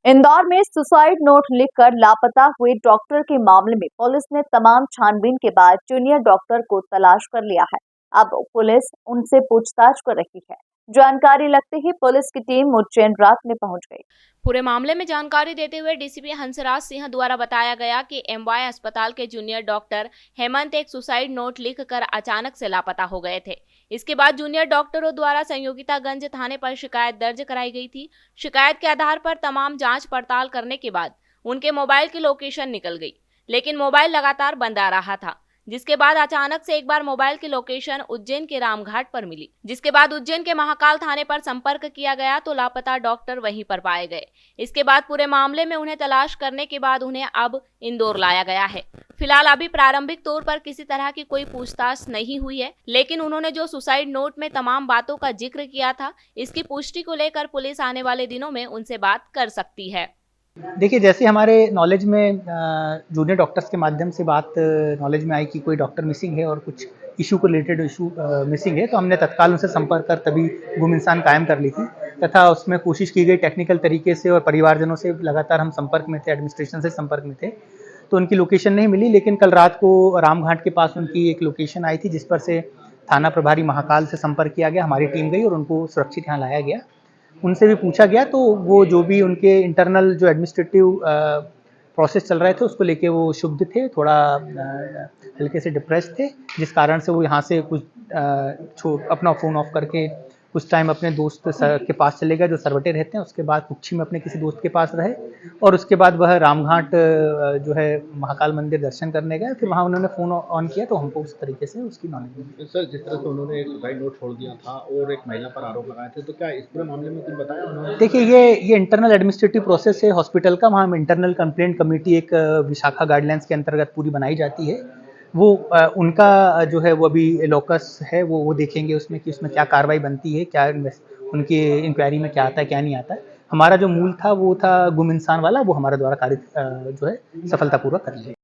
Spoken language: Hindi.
इंदौर में सुसाइड नोट लिखकर लापता हुए डॉक्टर के मामले में पुलिस ने तमाम छानबीन के बाद जूनियर डॉक्टर को तलाश कर लिया है। अब पुलिस उनसे पूछताछ कर रही है। जानकारी लगते ही पुलिस की टीम उज्जैन रात में पहुंच गई। पूरे मामले में जानकारी देते हुए डीसीपी हंसराज सिंह द्वारा बताया गया कि एमवाय अस्पताल के जूनियर डॉक्टर हेमंत एक सुसाइड नोट लिखकर अचानक से लापता हो गए थे। इसके बाद जूनियर डॉक्टरों द्वारा संयोगितागंज थाने पर शिकायत दर्ज कराई गई थी। शिकायत के आधार पर तमाम जांच पड़ताल करने के बाद उनके मोबाइल की लोकेशन निकल गई, लेकिन मोबाइल लगातार बंद आ रहा था। जिसके बाद अचानक से एक बार मोबाइल की लोकेशन उज्जैन के रामघाट पर मिली, जिसके बाद उज्जैन के महाकाल थाने पर संपर्क किया गया तो लापता डॉक्टर वहीं पर पाए गए। इसके बाद पूरे मामले में उन्हें तलाश करने के बाद उन्हें अब इंदौर लाया गया है। फिलहाल अभी प्रारंभिक तौर पर किसी तरह की कोई पूछताछ नहीं हुई है, लेकिन उन्होंने जो सुसाइड नोट में तमाम बातों का जिक्र किया था, इसकी पुष्टि को लेकर पुलिस आने वाले दिनों में उनसे बात कर सकती है। देखिए, जैसे हमारे नॉलेज में जूनियर डॉक्टर्स के माध्यम से बात नॉलेज में आई कि कोई डॉक्टर मिसिंग है और कुछ इशू को रिलेटेड इशू मिसिंग है, तो हमने तत्काल उनसे संपर्क कर तभी गुम इंसान कायम कर ली थी तथा उसमें कोशिश की गई टेक्निकल तरीके से और परिवारजनों से लगातार हम संपर्क में थे, एडमिनिस्ट्रेशन से संपर्क में थे, तो उनकी लोकेशन नहीं मिली। लेकिन कल रात को रामघाट के पास उनकी एक लोकेशन आई थी जिस पर से थाना प्रभारी महाकाल से संपर्क किया गया, हमारी टीम गई और उनको सुरक्षित यहाँ लाया गया। उनसे भी पूछा गया तो वो जो भी उनके इंटरनल जो एडमिनिस्ट्रेटिव प्रोसेस चल रहे थे उसको लेके वो क्षुब्ध थे, थोड़ा हल्के से डिप्रेस थे, जिस कारण से वो यहाँ से कुछ अपना फ़ोन ऑफ करके कुछ टाइम अपने दोस्त के पास चले गए जो सरवटे रहते हैं। उसके बाद कुक्षी में अपने किसी दोस्त के पास रहे और उसके बाद वह रामघाट जो है महाकाल मंदिर दर्शन करने गए। फिर वहाँ उन्होंने फ़ोन ऑन किया तो हमको उस तरीके से उसकी नॉलेज मिली। सर, जिस तरह से उन्होंने एक सुसाइड नोट छोड़ दिया था और एक महिला पर आरोप लगाए थे, तो क्या इस पूरे मामले में कुछ बताया उन्होंने? देखिए, ये इंटरनल एडमिनिस्ट्रेटिव प्रोसेस है हॉस्पिटल का। वहाँ इंटरनल कंप्लेंट कमेटी एक विशाखा गाइडलाइंस के अंतर्गत पूरी बनाई जाती है। वो उनका जो है वो अभी लोकस है, वो देखेंगे उसमें कि उसमें क्या कार्रवाई बनती है, क्या उनकी इंक्वायरी में क्या आता है क्या नहीं आता है। हमारा जो मूल था वो था गुम इंसान वाला, वो हमारे द्वारा कार्य जो है सफलतापूर्वक कर लिया।